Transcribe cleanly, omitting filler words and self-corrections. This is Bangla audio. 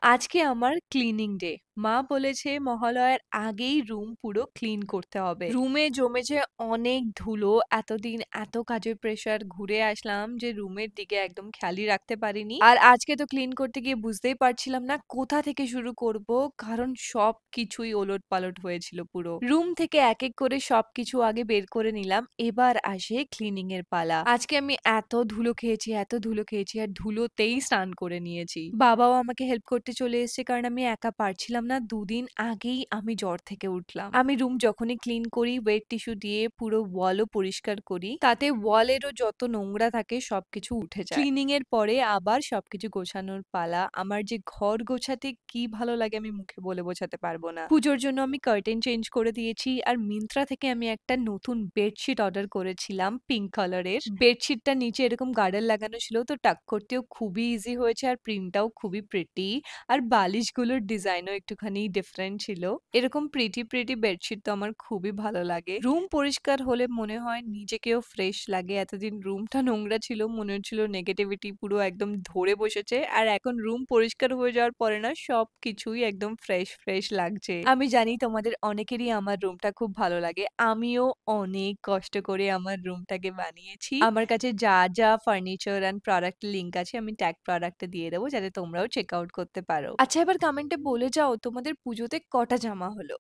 আজকে আমার ক্লিনিং ডে। মা বলেছে মহালয়ার আগেই রুম পুরো ক্লিন করতে হবে। রুমে জমেছে অনেক ধুলো। এতদিন এত কাজের প্রেশার ঘুরে আসলাম যে রুমের দিকে একদম খেয়ালই রাখতে পারিনি। আর আজকে তো ক্লিন করতে গিয়ে বুঝতেই পারছিলাম না কোথা থেকে শুরু করব, কারণ সবকিছুই ওলটপালট হয়েছিল পুরো। রুম থেকে এক এক করে সবকিছু আগে বের করে নিলাম। এবার আসে ক্লিনিং এর পালা। আজকে আমি এত ধুলো খেয়েছি আর ধুলোতেই স্নান করে নিয়েছি। বাবাও আমাকে হেল্প করতে চলে এসেছে, কারণ আমি একা পারছিলাম না। দুদিন আগেই আমি জ্বর থেকে উঠলাম। আমি রুম যখনই ক্লিন করি ওয়েট টিস্যু দিয়ে পুরো ওয়ালও পরিষ্কার করি, তাতে ওয়ালেরও যত নোংরা থাকে সবকিছু উঠে যায়। ক্লিনিং এর পরে আবার সবকিছু গোছানোর পালা। আমার যে ঘর গোছাতে কি ভালো লাগে আমি মুখে বলে বোঝাতে পারবো না। পুজোর জন্য আমি কার্টেন চেঞ্জ করে দিয়েছি, আর মিন্ত্রা থেকে আমি একটা নতুন বেডশিট অর্ডার করেছিলাম পিঙ্ক কালারের। বেডশিটটা নিচে এরকম গার্ডার লাগানো ছিল, তো টাক করতেও খুবই ইজি হয়েছে আর প্রিন্টটাও খুবই প্রিটি। আর বালিশগুলোর ডিজাইনও একটুখানি ডিফারেন্ট ছিল। এরকম প্রিটি প্রিটি বেডশিট তো আমার খুবই ভালো লাগে। রুম পরিষ্কার হলে মনে হয় নিজেকেও ফ্রেশ লাগে। এতদিন রুমটা নোংরা ছিল, মনে হচ্ছিল নেগেটিভিটি পুরো একদম ধরে বসেছে, আর এখন রুম পরিষ্কার হয়ে যাওয়ার পরে না সবকিছুই একদম ফ্রেশ ফ্রেশ লাগছে। আমি জানি তোমাদের অনেকেরই আমার রুমটা খুব ভালো লাগে। আমিও অনেক কষ্ট করে আমার রুমটাকে বানিয়েছি। আমার কাছে যা যা ফার্নিচার অ্যান্ড প্রোডাক্ট লিংক আছে আমি ট্যাগ প্রোডাক্টে দিয়ে দেবো, যাতে তোমরাও চেক আউট করতে পারো। আচ্ছা, এবার কমেন্টে বলে যাও তোমাদের পুজোতে কটা জামা হলো।